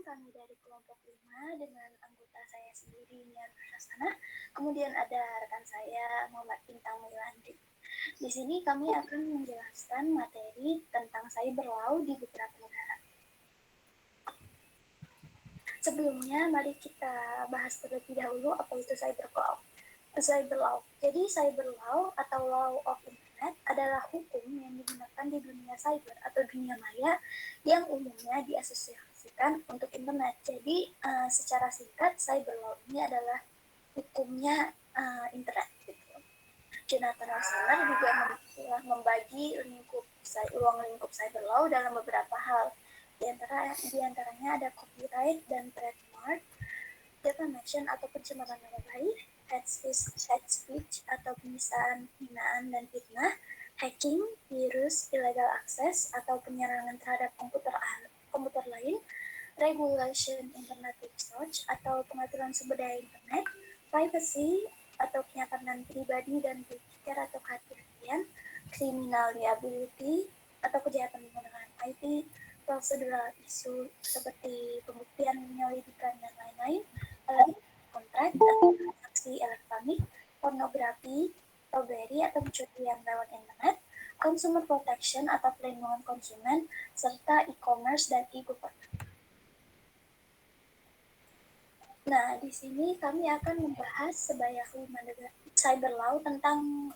kami dari kelompok 5 dengan anggota saya sendiri, Niar Prasana. Kemudian ada rekan saya, Muhammad Bintang Milandri. Di sini kami akan menjelaskan materi tentang cyber law di beberapa negara. Sebelumnya, mari kita bahas terlebih dahulu apa itu cyber law. Jadi, cyber law atau law of internet adalah hukum yang digunakan di dunia cyber atau dunia maya yang umumnya diasosiasikan untuk internet. Jadi, secara singkat, cyber law ini adalah hukumnya internet. Gitu. Jonathan Rosner juga membagi ruang lingkup cyber law dalam beberapa hal. Di antaranya ada copyright dan trademark, defamation atau pencemaran nama baik, hate speech atau penistaan, hinaan, dan fitnah, hacking, virus, illegal access atau penyerangan terhadap komputer lain, regulation internet research atau pengaturan sumber daya internet, privacy atau kenyamanan pribadi dan berpikir atau kehati-hatian, criminal liability atau kejahatan menggunakan IT, procedural isu seperti pembuktian, penyelidikan, dan lain-lain, kontrak atau transaksi elektronik, pornografi, robbery atau pencurian lewat internet, consumer protection atau perlindungan konsumen, serta e-commerce dan e-government. Nah, di sini kami akan membahas sebanyak 5 negara cyber law tentang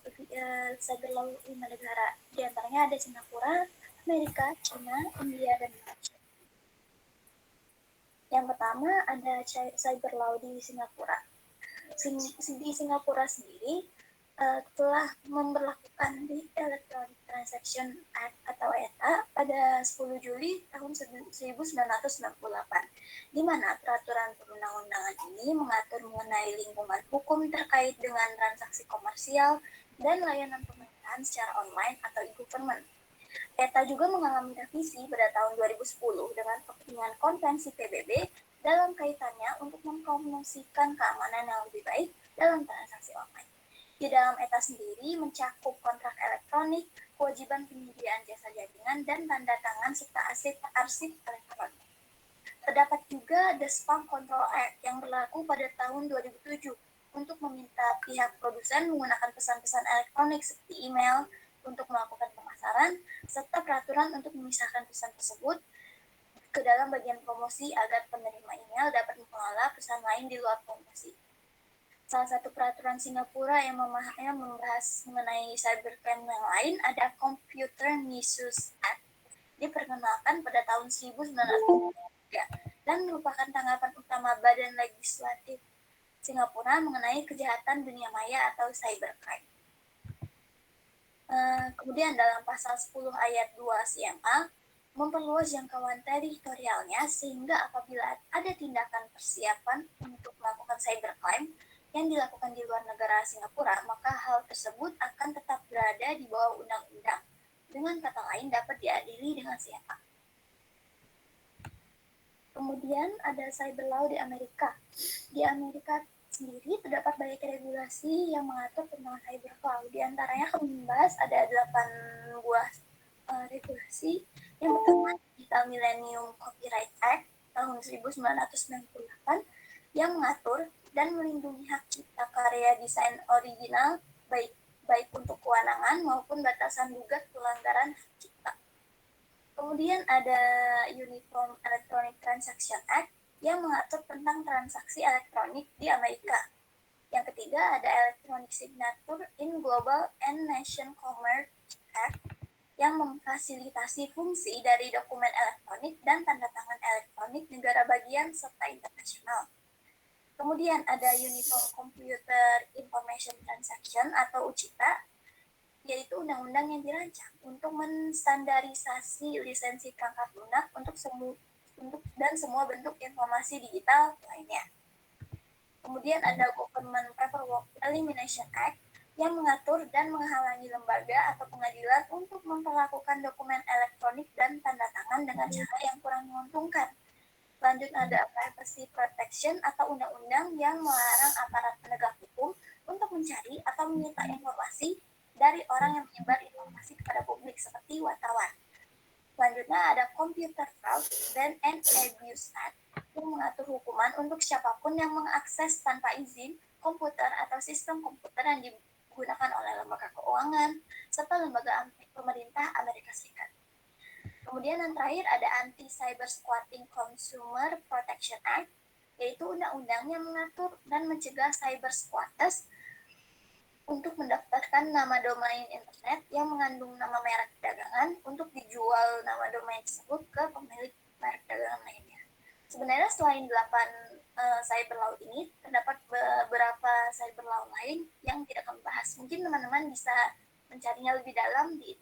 cyber law 5 negara. Di antaranya ada Singapura, Amerika, China, India, dan Malaysia. Yang pertama ada cyber law di Singapura. Di Singapura sendiri telah memberlakukan di Electronic Transaction Act atau ETA pada 10 Juli tahun 1998, di mana peraturan perundang-undangan ini mengatur mengenai lingkungan hukum terkait dengan transaksi komersial dan layanan pemerintahan secara online atau e-government. ETA juga mengalami revisi pada tahun 2010 dengan kepentingan konvensi PBB dalam kaitannya untuk mempromosikan keamanan yang lebih baik dalam transaksi online. Di dalam ETA sendiri mencakup kontrak elektronik, kewajiban penyediaan jasa jaringan, dan tanda tangan serta arsip elektronik. Terdapat juga The Spam Control Act yang berlaku pada tahun 2007 untuk meminta pihak produsen menggunakan pesan-pesan elektronik seperti email untuk melakukan pemasaran, serta peraturan untuk memisahkan pesan tersebut ke dalam bagian promosi agar penerima email dapat mengelola pesan lain di luar promosi. Salah satu peraturan Singapura yang membahas mengenai cybercrime yang lain ada Computer Misuse Act. Diperkenalkan pada tahun 1993 dan merupakan tanggapan utama Badan Legislatif Singapura mengenai kejahatan dunia maya atau cybercrime. Kemudian dalam pasal 10 ayat 2 CMA memperluas jangkauan teritorialnya sehingga apabila ada tindakan persiapan untuk melakukan cybercrime yang dilakukan di luar negara Singapura, maka hal tersebut akan tetap berada di bawah undang-undang. Dengan kata lain, dapat diadili dengan siapa. Kemudian ada cyber law di Amerika. Di Amerika sendiri terdapat banyak regulasi yang mengatur tentang cyber law. Di antaranya kami membahas ada 8 buah regulasi. Yang pertama, Digital Millennium Copyright Act tahun 1998 yang mengatur dan melindungi hak cipta karya desain original baik untuk kewenangan maupun batasan duga pelanggaran hak cipta. Kemudian ada Uniform Electronic Transaction Act yang mengatur tentang transaksi elektronik di Amerika. Yang ketiga ada Electronic Signature in Global and Nation Commerce Act yang memfasilitasi fungsi dari dokumen elektronik dan tanda tangan elektronik negara bagian serta internasional. Kemudian ada Uniform Computer Information Transaction atau UCITA, yaitu undang-undang yang dirancang untuk menstandarisasi lisensi perangkat lunak untuk semua bentuk informasi digital lainnya. Kemudian ada Government Paperwork Elimination Act yang mengatur dan menghalangi lembaga atau pengadilan untuk memperlakukan dokumen elektronik dan tanda tangan dengan cara yang kurang menguntungkan. Selanjutnya ada Privacy Protection atau undang-undang yang melarang aparat penegak hukum untuk mencari atau meminta informasi dari orang yang menyebar informasi kepada publik seperti wartawan. Selanjutnya ada Computer Fraud and Abuse Act mengatur hukuman untuk siapapun yang mengakses tanpa izin komputer atau sistem komputer yang digunakan oleh lembaga keuangan serta lembaga pemerintah Amerika Serikat. Kemudian yang terakhir ada Anti-Cyber Squatting Consumer Protection Act, yaitu undang-undang yang mengatur dan mencegah cyber squatters untuk mendaftarkan nama domain internet yang mengandung nama merek dagangan untuk dijual nama domain tersebut ke pemilik merek dagangan lainnya. Sebenarnya selain 8 cyber law ini, terdapat beberapa cyber law lain yang tidak kami bahas. Mungkin teman-teman bisa mencarinya lebih dalam di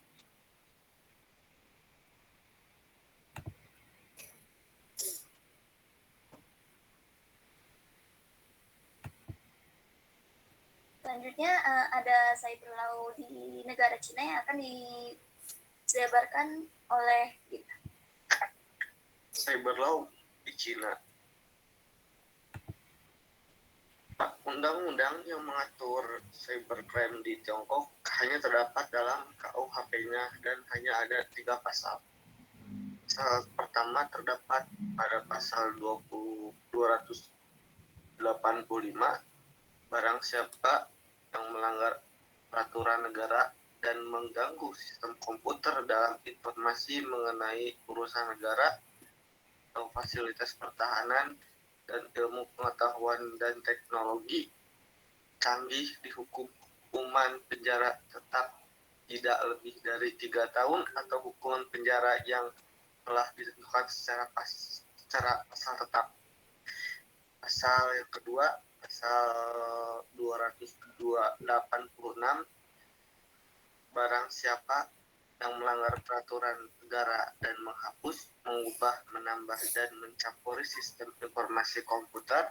Selanjutnya ada cyber law di negara Cina yang akan disebarkan oleh kita. Cyber law di Cina. Undang-undang yang mengatur cybercrime di Tiongkok hanya terdapat dalam KUHP-nya dan hanya ada 3 pasal. Pasal pertama terdapat pada pasal 285, barang siapa yang melanggar peraturan negara dan mengganggu sistem komputer dalam informasi mengenai urusan negara atau fasilitas pertahanan dan ilmu pengetahuan dan teknologi canggih dihukum hukuman penjara tetap tidak lebih dari 3 tahun atau hukuman penjara yang telah ditentukan secara pasal tetap. Pasal yang kedua, pasal 286, barang siapa yang melanggar peraturan negara dan menghapus, mengubah, menambah, dan mencampuri sistem informasi komputer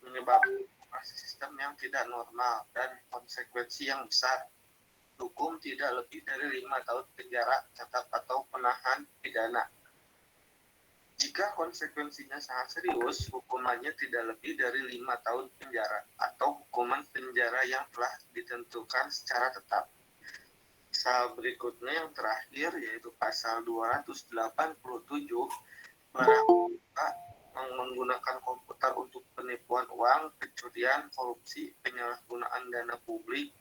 menyebabkan sistem yang tidak normal dan konsekuensi yang besar, hukum tidak lebih dari 5 tahun penjara tetap atau penahan pidana. Jika konsekuensinya sangat serius, hukumannya tidak lebih dari 5 tahun penjara atau hukuman penjara yang telah ditentukan secara tetap. Pasal berikutnya yang terakhir yaitu pasal 287, barang menggunakan komputer untuk penipuan uang, pencurian, korupsi, penyalahgunaan dana publik,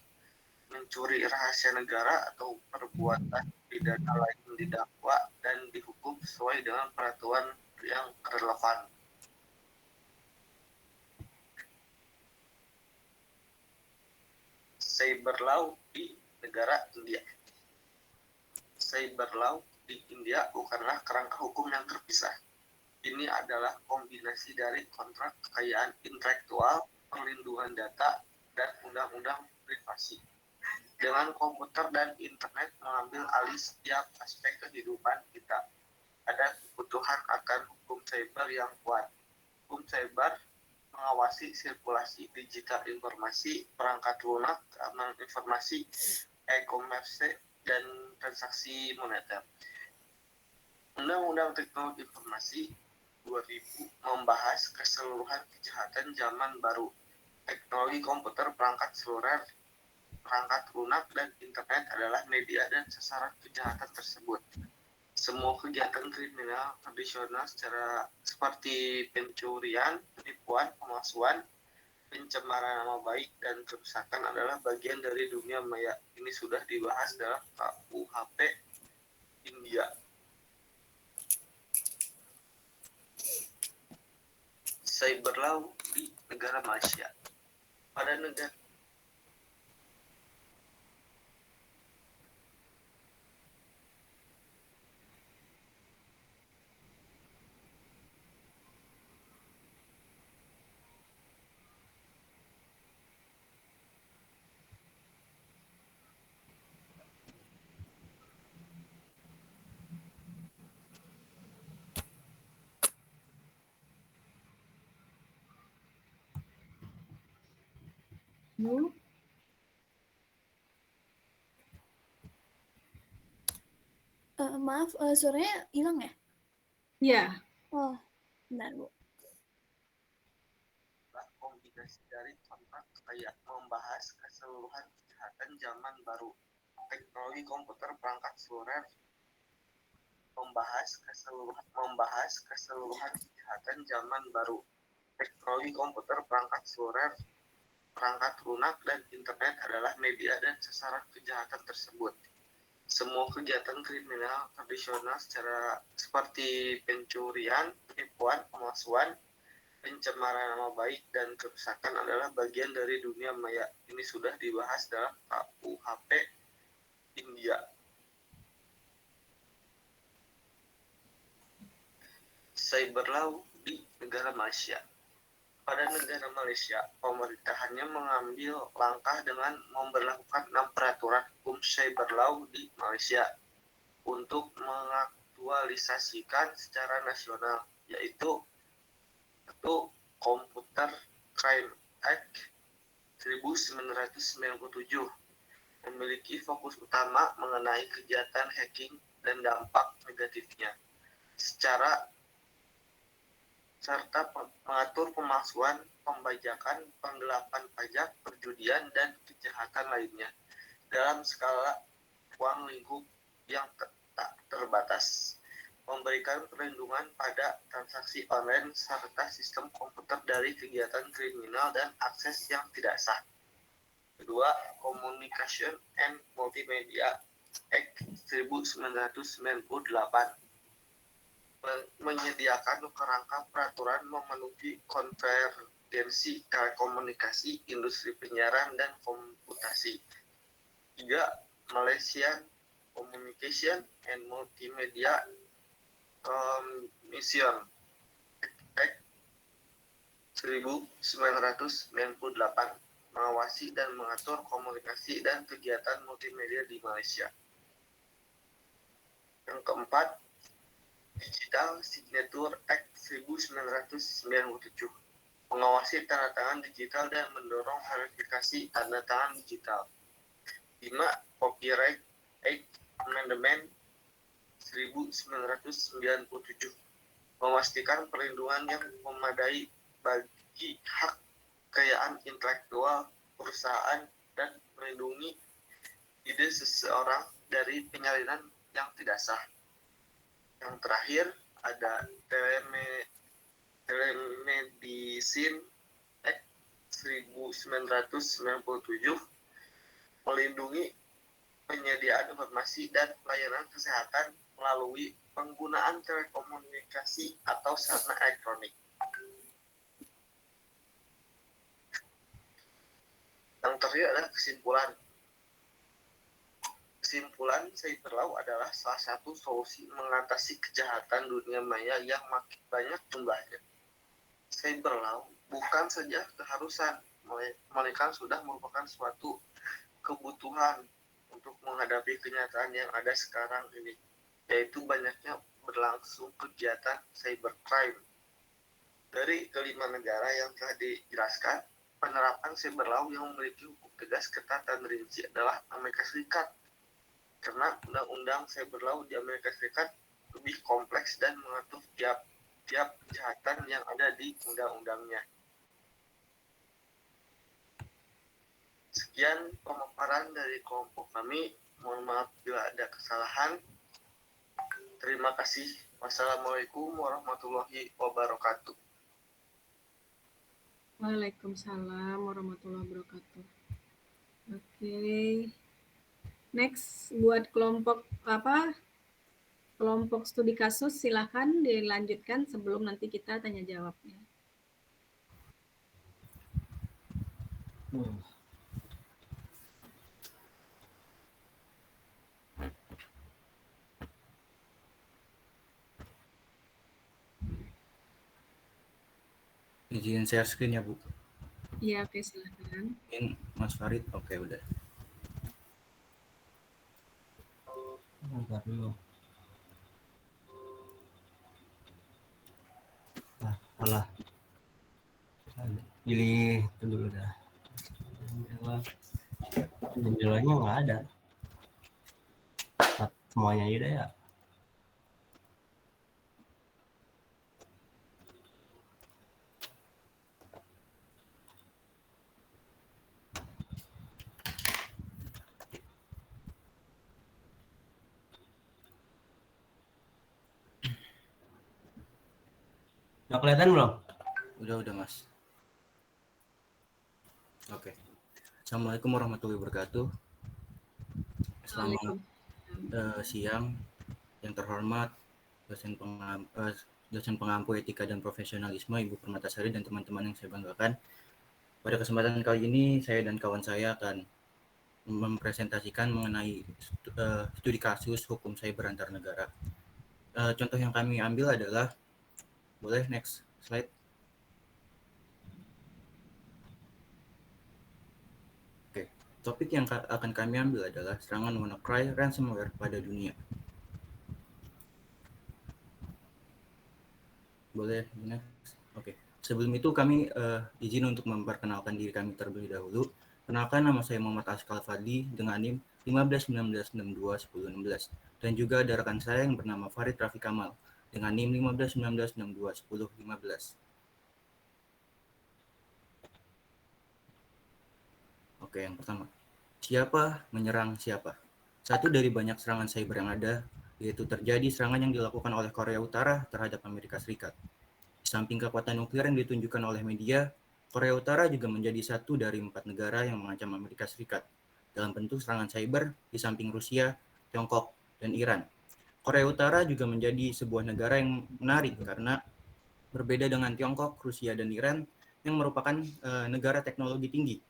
mencuri rahasia negara atau perbuatan pidana lain didakwa dan dihukum sesuai dengan peraturan yang relevan. Cyber law di negara India. Cyber law di India bukanlah kerangka hukum yang terpisah. Ini adalah kombinasi dari kontrak kekayaan intelektual, perlindungan data, dan undang-undang privasi. Dengan komputer dan internet mengambil alih setiap aspek kehidupan kita, ada kebutuhan akan hukum cyber yang kuat. Hukum cyber mengawasi sirkulasi digital informasi, perangkat lunak, keamanan informasi, e-commerce, dan transaksi moneter. Undang-undang Teknologi Informasi 2000 membahas keseluruhan kejahatan zaman baru. Teknologi komputer, perangkat seluler, perangkat lunak, dan internet adalah media dan sasaran kejahatan tersebut. Semua kegiatan kriminal tradisional seperti pencurian, penipuan, pemalsuan, pencemaran nama baik, dan kerusakan adalah bagian dari dunia maya. Ini sudah dibahas dalam KUHP India. Cyber law di negara Malaysia. Pada negara Maaf, suaranya hilang ya? Iya. Oh, benar Bu. Kombinasi dari kontrak kayak membahas keseluruhan kejahatan zaman baru. Teknologi komputer, perangkat seluler membahas keseluruhan kejahatan kejahatan zaman baru. Teknologi komputer, perangkat seluler, perangkat lunak, dan internet adalah media dan sasaran kejahatan tersebut. Semua kegiatan kriminal tradisional seperti pencurian, penipuan, pemalsuan, pencemaran nama baik, dan kerusakan adalah bagian dari dunia maya. Ini sudah dibahas dalam KUHP India. Cyber law di negara Malaysia. Pada negara Malaysia, pemerintahannya mengambil langkah dengan memberlakukan 6 peraturan hukum cyber law di Malaysia untuk mengaktualisasikan secara nasional, yaitu Computer Crime Act 1997 memiliki fokus utama mengenai kegiatan hacking dan dampak negatifnya, serta mengatur pemalsuan, pembajakan, penggelapan pajak, perjudian, dan kejahatan lainnya dalam skala ruang lingkup yang tak terbatas, memberikan perlindungan pada transaksi online serta sistem komputer dari kegiatan kriminal dan akses yang tidak sah. Kedua, Communication and Multimedia Act 1998 menyediakan kerangka peraturan memenuhi konvergensi telekomunikasi, industri penyiaran, dan komputasi. 3. Malaysian Communication and Multimedia Commission Act 1998 mengawasi dan mengatur komunikasi dan kegiatan multimedia di Malaysia. Yang keempat, Digital Signature Act 1997 mengawasi tanda tangan digital dan mendorong verifikasi tanda tangan digital. 5. Copyright Act Amendment 1997 memastikan perlindungan yang memadai bagi hak kekayaan intelektual perusahaan dan melindungi ide seseorang dari penyalinan yang tidak sah. Yang terakhir ada Telemedicine Act 1997 melindungi penyediaan informasi dan pelayanan kesehatan melalui penggunaan telekomunikasi atau sarana elektronik. Yang terakhir adalah kesimpulan. Kesimpulan, cyber law adalah salah satu solusi mengatasi kejahatan dunia maya yang makin banyak jumlahnya. Cyber law bukan saja keharusan, melainkan sudah merupakan suatu kebutuhan untuk menghadapi kenyataan yang ada sekarang ini, yaitu banyaknya berlangsung kegiatan cybercrime. Dari kelima negara yang telah dijelaskan, penerapan cyber law yang memiliki hukum tegas, ketat, dan rinci adalah Amerika Serikat. Karena undang-undang cyber law di Amerika Serikat lebih kompleks dan mengatur tiap kejahatan yang ada di undang-undangnya. Sekian pemaparan dari kelompok kami. Mohon maaf bila ada kesalahan. Terima kasih. Wassalamualaikum warahmatullahi wabarakatuh. Waalaikumsalam warahmatullahi wabarakatuh. Oke. Next buat kelompok studi kasus, silakan dilanjutkan sebelum nanti kita tanya jawabnya. Izin share screen ya, Bu. Iya, oke, silakan. Ini Mas Farid, oke udah. Bentar dulu. Alah. Pilih itu dulu dah. Jendelanya nggak ada. Semuanya aja deh ya. Udah kelihatan belum? Udah Mas. Oke. Assalamualaikum warahmatullahi wabarakatuh. Selamat siang yang terhormat dosen pengampu etika dan profesionalisme Ibu Permatasari dan teman-teman yang saya banggakan. Pada kesempatan kali ini saya dan kawan saya akan mempresentasikan mengenai studi kasus hukum cyber antar negara. Contoh yang kami ambil adalah, boleh next slide. Oke, topik yang akan kami ambil adalah serangan WannaCry ransomware pada dunia. Boleh next. Oke. Sebelum itu kami izin untuk memperkenalkan diri kami terlebih dahulu. Kenalkan, nama saya Muhammad Askal Fadli dengan NIM 1519621016 dan juga ada rekan saya yang bernama Farid Rafiq Kamal dengan NIM 1519621015. Oke, yang pertama. Siapa menyerang siapa? Satu dari banyak serangan cyber yang ada, yaitu terjadi serangan yang dilakukan oleh Korea Utara terhadap Amerika Serikat. Di samping kekuatan nuklir yang ditunjukkan oleh media, Korea Utara juga menjadi satu dari 4 negara yang mengancam Amerika Serikat dalam bentuk serangan cyber di samping Rusia, Tiongkok, dan Iran. Korea Utara juga menjadi sebuah negara yang menarik karena berbeda dengan Tiongkok, Rusia, dan Iran yang merupakan negara teknologi tinggi.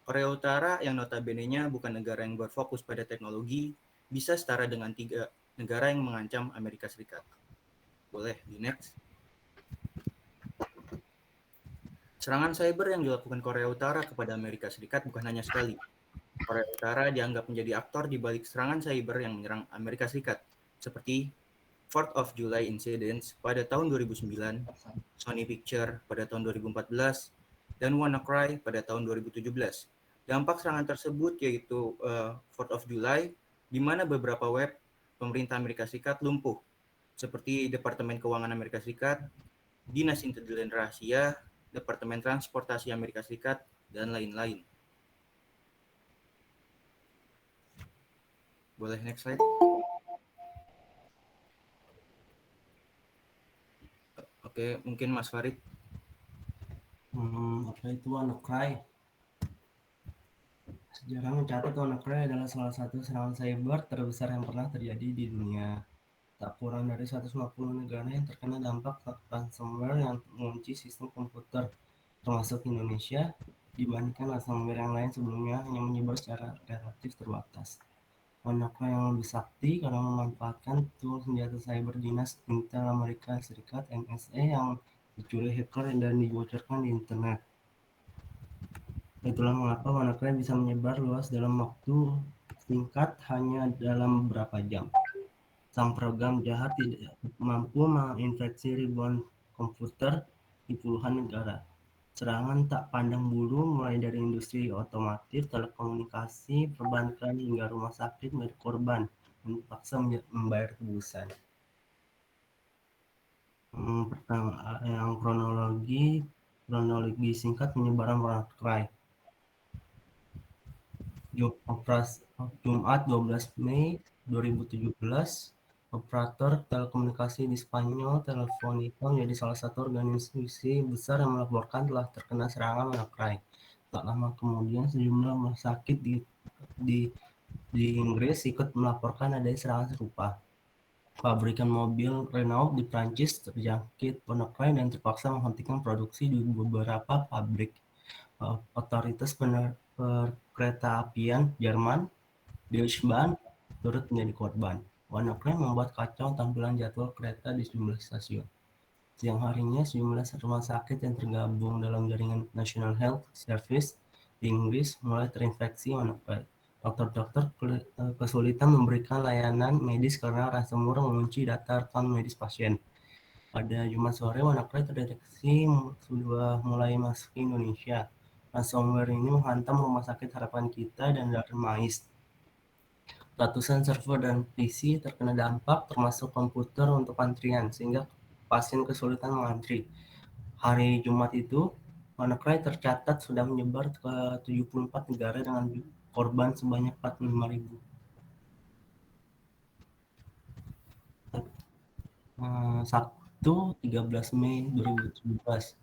Korea Utara yang notabene-nya bukan negara yang berfokus pada teknologi bisa setara dengan 3 negara yang mengancam Amerika Serikat. Boleh di next. Serangan cyber yang dilakukan Korea Utara kepada Amerika Serikat bukan hanya sekali. Korea Utara dianggap menjadi aktor di balik serangan cyber yang menyerang Amerika Serikat, seperti 4th of July Incidents pada tahun 2009, Sony Picture pada tahun 2014, dan WannaCry pada tahun 2017. Dampak serangan tersebut yaitu 4th of July, di mana beberapa web pemerintah Amerika Serikat lumpuh, seperti Departemen Keuangan Amerika Serikat, Dinas Intelijen Rahasia, Departemen Transportasi Amerika Serikat, dan lain-lain. Boleh next slide. Oke, mungkin Mas Farid. Apa itu WannaCry? Sejarah mencatat WannaCry adalah salah satu serangan cyber terbesar yang pernah terjadi di dunia. Tak kurang dari 150 negara yang terkena dampak ransomware yang mengunci sistem komputer, termasuk Indonesia, dibandingkan ransomware yang lain sebelumnya hanya menyebar secara relatif terbatas. WannaCry yang lebih sakti karena memanfaatkan tool senjata cyber Dinas Intel Amerika Serikat (NSA) yang dicuri hacker dan dibocorkan di internet. Itulah mengapa WannaCry bisa menyebar luas dalam waktu singkat, hanya dalam beberapa jam. Sang program jahat tidak mampu menginfeksi ribuan komputer di puluhan negara. Serangan tak pandang bulu mulai dari industri otomotif, telekomunikasi, perbankan, hingga rumah sakit milik korban dan dipaksa membayar tebusan. Pertama, yang kronologi singkat penyebaran WannaCry. Jumat 12 Mei 2017, operator telekomunikasi di Spanyol, Telefónica, menjadi salah satu organisasi besar yang melaporkan telah terkena serangan WannaCry. Tak lama kemudian, sejumlah rumah sakit di Inggris ikut melaporkan adanya serangan serupa. Pabrikan mobil Renault di Prancis terjangkit WannaCry dan terpaksa menghentikan produksi di beberapa pabrik. Otoritas perkeretaapian Jerman, Deutsche Bahn, turut menjadi korban. WannaCry membuat kacau tampilan jadwal kereta di sejumlah stasiun. Siang harinya, sejumlah rumah sakit yang tergabung dalam jaringan National Health Service di Inggris mulai terinfeksi WannaCry. Dokter-dokter kesulitan memberikan layanan medis karena ransomware mengunci data rekam medis pasien. Pada Jumat sore, WannaCry terdeteksi sudah mulai masuk ke Indonesia. Ransomware ini menghantam Rumah Sakit Harapan Kita dan Darmais. Ratusan server dan PC terkena dampak, termasuk komputer untuk antrian, sehingga pasien kesulitan mengantri. Hari Jumat itu, WannaCry tercatat sudah menyebar ke 74 negara dengan korban sebanyak 45.000. Sabtu 13 Mei 2017.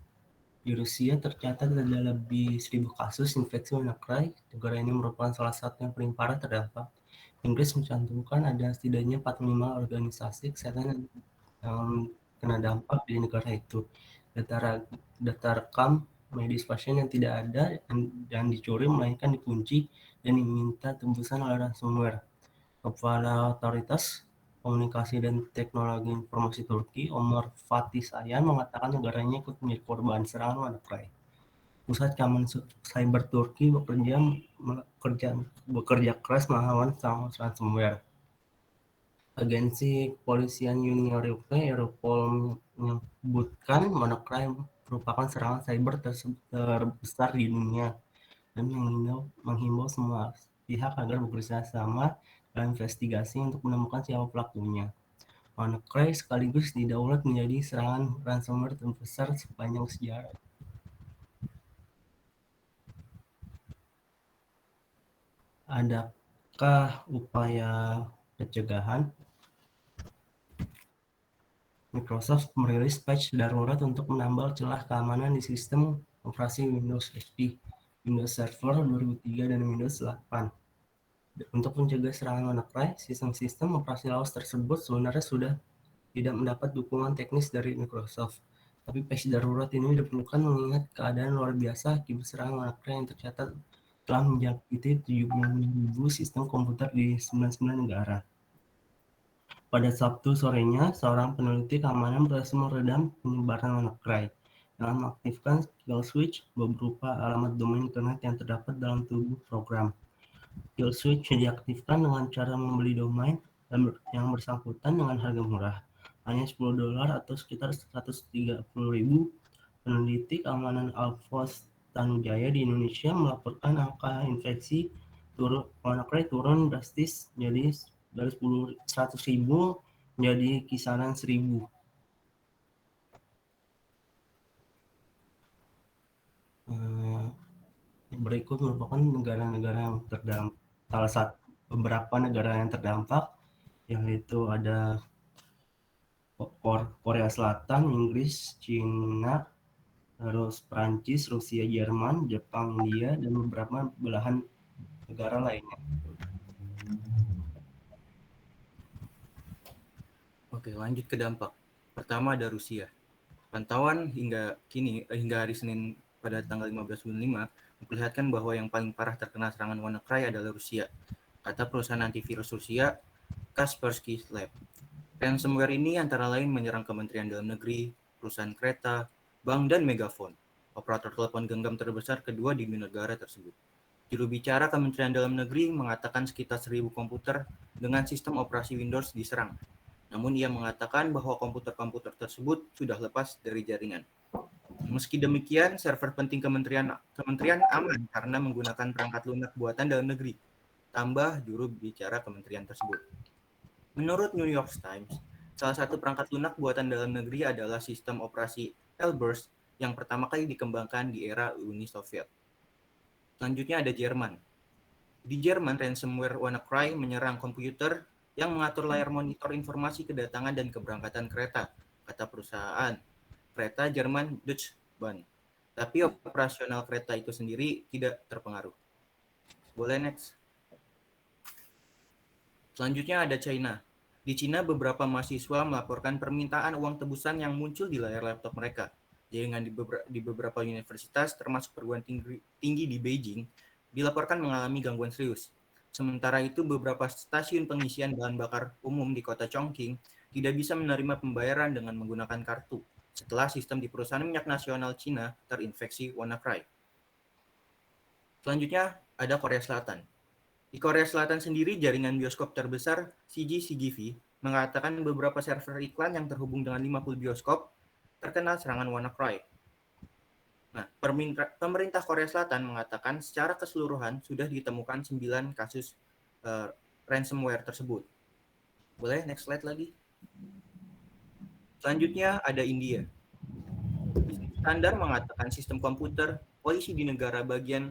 Di Rusia tercatat ada lebih 1.000 kasus infeksi WannaCry. Negara ini merupakan salah satu yang paling parah terdampak. Inggris mencantumkan ada setidaknya 45 organisasi kesehatan yang kena dampak di negara itu. Data rekam medis pasien yang tidak ada dan dicuri melainkan dikunci dan diminta tembusan oleh ransomware. Kepala Otoritas Komunikasi dan Teknologi Informasi Turki, Omar Fatih Sayan, mengatakan negaranya ikut menjadi korban serangan WannaCry. Pusat Keamanan Cyber Turki bekerja keras melawan ransomware. Agensi Kepolisian Uni Eropa, Europol, menyebutkan WannaCry merupakan serangan cyber terbesar di dunia dan menghimbau semua pihak agar bekerja sama dalam investigasi untuk menemukan siapa pelakunya. WannaCry sekaligus didaulat menjadi serangan ransomware terbesar sepanjang sejarah. Adakah upaya pencegahan? Microsoft merilis patch darurat untuk menambal celah keamanan di sistem operasi Windows XP, Windows Server 2003, dan Windows 8. Untuk mencegah serangan WannaCry, sistem-sistem operasi lawas tersebut sebenarnya sudah tidak mendapat dukungan teknis dari Microsoft. Tapi patch darurat ini diperlukan mengingat keadaan luar biasa akibat serangan WannaCry yang tercatat telah menjangkiti 70.000 sistem komputer di 99 negara. Pada Sabtu sorenya, seorang peneliti keamanan berhasil meredam penyebaran WannaCry dengan mengaktifkan kill switch berupa alamat domain internet yang terdapat dalam tubuh program. Kill switch diaktifkan dengan cara membeli domain yang bersangkutan dengan harga murah, hanya $10 atau sekitar 130.000. Peneliti keamanan Alphonse Tanujaya di Indonesia melaporkan angka infeksi WannaCry turun drastis dari 100.000 menjadi kisaran 1.000. Berikut merupakan negara-negara yang terdampak. Salah satu beberapa negara yang terdampak, yaitu ada Korea Selatan, Inggris, China, terus Prancis, Rusia, Jerman, Jepang, India, dan beberapa belahan negara lainnya. Oke, lanjut ke dampak. Pertama ada Rusia. Pantauan hingga hari Senin pada tanggal 15/5 memperlihatkan bahwa yang paling parah terkena serangan WannaCry adalah Rusia, kata perusahaan antivirus Rusia Kaspersky Lab. Ransomware ini antara lain menyerang Kementerian Dalam Negeri, perusahaan kereta, bank, dan Megafon, operator telepon genggam terbesar kedua di negara tersebut. Juru bicara Kementerian Dalam Negeri mengatakan sekitar 1.000 komputer dengan sistem operasi Windows diserang. Namun ia mengatakan bahwa komputer-komputer tersebut sudah lepas dari jaringan. Meski demikian, server penting kementerian aman karena menggunakan perangkat lunak buatan dalam negeri, tambah juru bicara kementerian tersebut. Menurut New York Times, salah satu perangkat lunak buatan dalam negeri adalah sistem operasi Elburst yang pertama kali dikembangkan di era Uni Soviet. Selanjutnya ada Jerman. Di Jerman, ransomware WannaCry menyerang komputer yang mengatur layar monitor informasi kedatangan dan keberangkatan kereta, kata perusahaan kereta Jerman Deutsche Bahn. Tapi operasional kereta itu sendiri tidak terpengaruh. Boleh next. Selanjutnya ada China. Di China, beberapa mahasiswa melaporkan permintaan uang tebusan yang muncul di layar laptop mereka. Jaringan di beberapa universitas, termasuk perguruan tinggi di Beijing, dilaporkan mengalami gangguan serius. Sementara itu, beberapa stasiun pengisian bahan bakar umum di kota Chongqing tidak bisa menerima pembayaran dengan menggunakan kartu setelah sistem di perusahaan minyak nasional Cina terinfeksi WannaCry. Selanjutnya ada Korea Selatan. Di Korea Selatan sendiri, jaringan bioskop terbesar CGV mengatakan beberapa server iklan yang terhubung dengan 50 bioskop terkena serangan WannaCry. Nah, pemerintah Korea Selatan mengatakan secara keseluruhan sudah ditemukan 9 kasus ransomware tersebut. Boleh next slide lagi. Selanjutnya ada India. Standar mengatakan sistem komputer polisi di negara bagian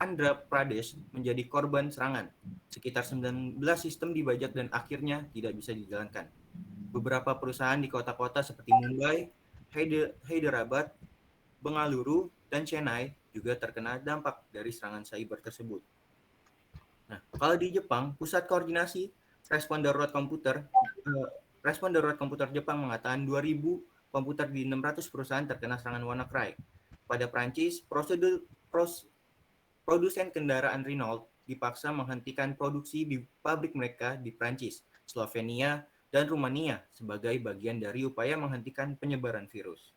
Andhra Pradesh menjadi korban serangan. Sekitar 19 sistem dibajak dan akhirnya tidak bisa dijalankan. Beberapa perusahaan di kota-kota seperti Mumbai, Hyderabad, Bengaluru, dan Chennai juga terkena dampak dari serangan cyber tersebut. Nah, kalau di Jepang, pusat koordinasi respon darurat komputer Jepang mengatakan 2.000 komputer di 600 perusahaan terkena serangan WannaCry. Pada Prancis, produsen kendaraan Renault dipaksa menghentikan produksi di pabrik mereka di Prancis, Slovenia, dan Rumania sebagai bagian dari upaya menghentikan penyebaran virus.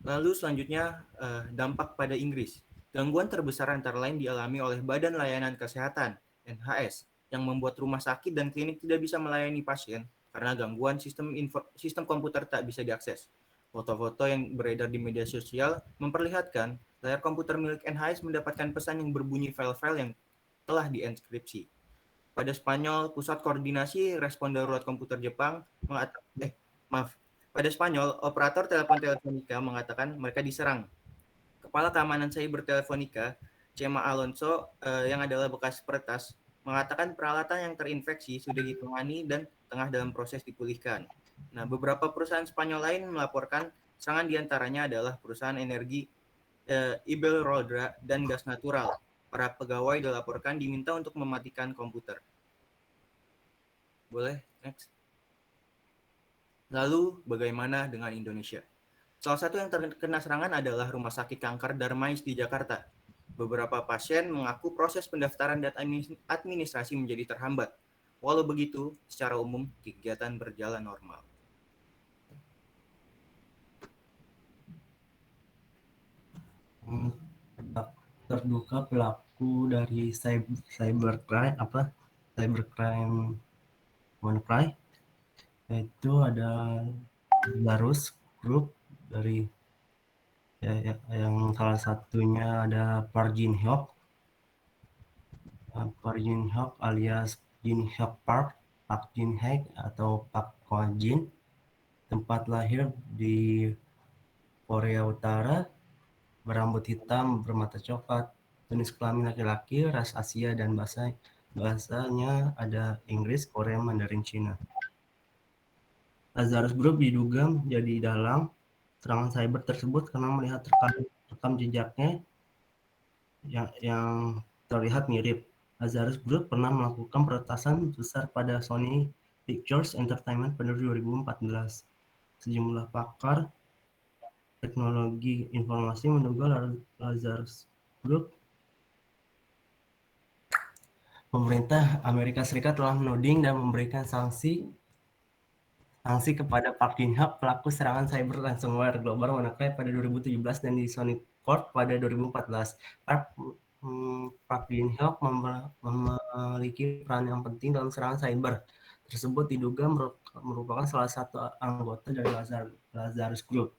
Lalu selanjutnya dampak pada Inggris. Gangguan terbesar antara lain dialami oleh Badan Layanan Kesehatan (NHS) yang membuat rumah sakit dan klinik tidak bisa melayani pasien karena gangguan sistem komputer tak bisa diakses. Foto-foto yang beredar di media sosial memperlihatkan layar komputer milik NHS mendapatkan pesan yang berbunyi file-file yang telah dienkripsi. Pada Spanyol, Pusat Koordinasi Respon Darurat Komputer Jepang pada Spanyol, operator telepon Telefonica mengatakan mereka diserang. Kepala Keamanan Cyber Telefonica, Chema Alonso, yang adalah bekas peretas, mengatakan peralatan yang terinfeksi sudah ditangani dan tengah dalam proses dipulihkan. Nah, beberapa perusahaan Spanyol lain melaporkan serangan diantaranya adalah perusahaan energi Iberdrola dan gas natural. Para pegawai dilaporkan diminta untuk mematikan komputer. Boleh, next. Lalu, bagaimana dengan Indonesia? Salah satu yang terkena serangan adalah Rumah Sakit Kanker Darmais di Jakarta. Beberapa pasien mengaku proses pendaftaran dan administrasi menjadi terhambat. Walau begitu, secara umum, kegiatan berjalan normal. Terduga pelaku dari cybercrime WannaCry yaitu ada Lazarus Group dari yang salah satunya ada Park Jin Hyuk alias Jin Hyuk Park Jin Hae atau Park Kwa Jin, tempat lahir di Korea Utara, berambut hitam, bermata coklat, jenis kelamin laki-laki, ras Asia, dan bahasanya ada Inggris, Korea, Mandarin, Cina. Lazarus Group diduga menjadi dalang serangan cyber tersebut karena melihat rekam jejaknya yang terlihat mirip. Lazarus Group pernah melakukan peretasan besar pada Sony Pictures Entertainment pada 2014. Sejumlah pakar teknologi informasi menduga Lazarus Group. Pemerintah Amerika Serikat telah menuding dan memberikan sanksi kepada Park Jin Hyuk, pelaku serangan cyber ransomware global WannaCry pada 2017 dan di Sony Court pada 2014. Park Jin Hyuk memiliki peran yang penting dalam serangan cyber tersebut, diduga merupakan salah satu anggota dari Lazarus Group,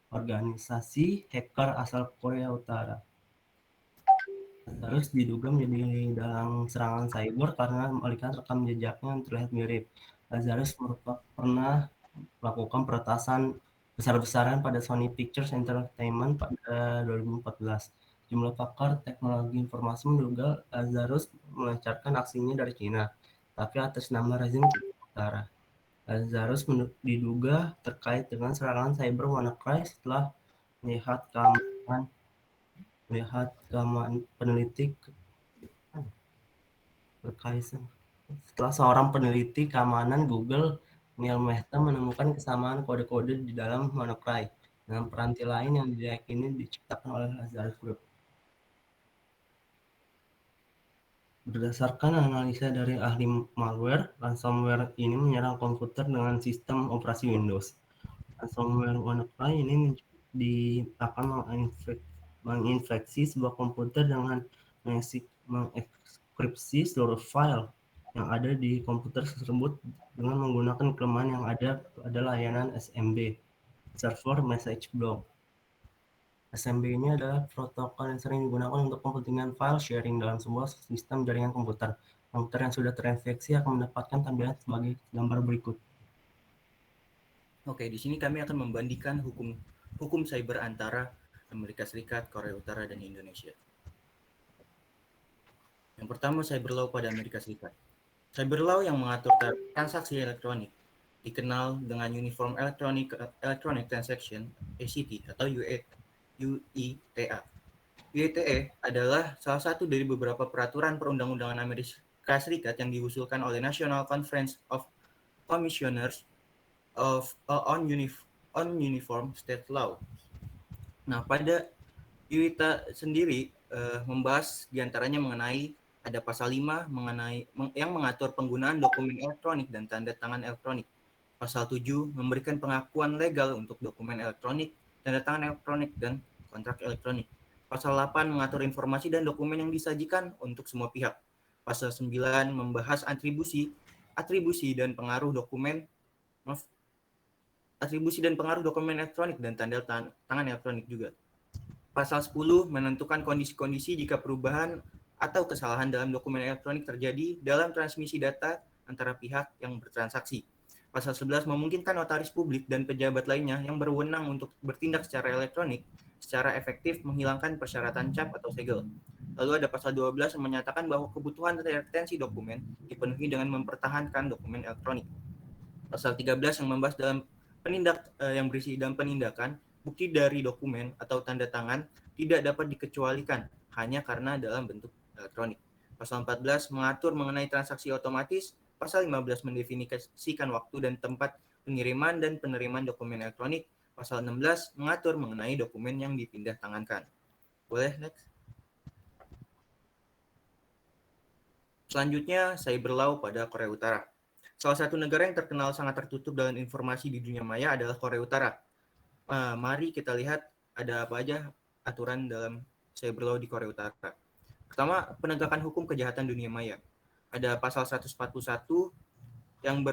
organisasi hacker asal Korea Utara. Lazarus diduga menjadi dalang serangan cyber karena melihat rekam jejaknya yang terlihat mirip. Lazarus pernah melakukan peretasan besar-besaran pada Sony Pictures Entertainment pada 2014. Jumlah pakar teknologi informasi menduga Lazarus melancarkan aksinya dari China, tapi atas nama rezim Utara. Lazarus diduga terkait dengan serangan cyber WannaCry setelah melihat setelah seorang peneliti keamanan Google, Neil Mehta, menemukan kesamaan kode-kode di dalam WannaCry dengan peranti lain yang diyakini diciptakan oleh Lazarus Group. Berdasarkan analisa dari ahli malware, ransomware ini menyerang komputer dengan sistem operasi Windows. Ransomware WannaCry ini akan menginfeksi sebuah komputer dengan mengekskripsi seluruh file yang ada di komputer tersebut dengan menggunakan kelemahan yang ada pada layanan SMB, Server Message Block. SMB ini adalah protokol yang sering digunakan untuk kepentingan file sharing dalam sebuah sistem jaringan komputer. Komputer yang sudah terinfeksi akan mendapatkan tampilan sebagai gambar berikut. Oke, di sini kami akan membandingkan hukum cyber antara Amerika Serikat, Korea Utara, dan Indonesia. Yang pertama, cyber law pada Amerika Serikat. Cyber law yang mengatur transaksi elektronik dikenal dengan Uniform Electronic Transaction (ACT) atau UITA. UITA adalah salah satu dari beberapa peraturan perundang-undangan Amerika Serikat yang diusulkan oleh National Conference of Commissioners on Uniform State Law. Nah, pada UITA sendiri membahas diantaranya mengenai ada pasal 5 yang mengatur penggunaan dokumen elektronik dan tanda tangan elektronik. Pasal 7 memberikan pengakuan legal untuk dokumen elektronik, tanda tangan elektronik, dan kontrak elektronik. Pasal 8 mengatur informasi dan dokumen yang disajikan untuk semua pihak. Pasal 9 membahas atribusi dan pengaruh dokumen elektronik dan tanda tangan elektronik juga. Pasal 10 menentukan kondisi-kondisi jika perubahan atau kesalahan dalam dokumen elektronik terjadi dalam transmisi data antara pihak yang bertransaksi. Pasal 11 memungkinkan notaris publik dan pejabat lainnya yang berwenang untuk bertindak secara elektronik secara efektif menghilangkan persyaratan cap atau segel. Lalu ada pasal 12 yang menyatakan bahwa kebutuhan retensi dokumen dipenuhi dengan mempertahankan dokumen elektronik. Pasal 13 yang membahas dalam yang berisi dalam penindakan, bukti dari dokumen atau tanda tangan tidak dapat dikecualikan hanya karena dalam bentuk elektronik. Pasal 14 mengatur mengenai transaksi otomatis. Pasal 15 mendefinisikan waktu dan tempat pengiriman dan penerimaan dokumen elektronik. Pasal 16 mengatur mengenai dokumen yang dipindah tangankan. Boleh next? Selanjutnya, cyber law pada Korea Utara. Salah satu negara yang terkenal sangat tertutup dalam informasi di dunia maya adalah Korea Utara. Mari kita lihat ada apa aja aturan dalam cyber law di Korea Utara. Pertama, penegakan hukum kejahatan dunia maya. Ada pasal 141 yang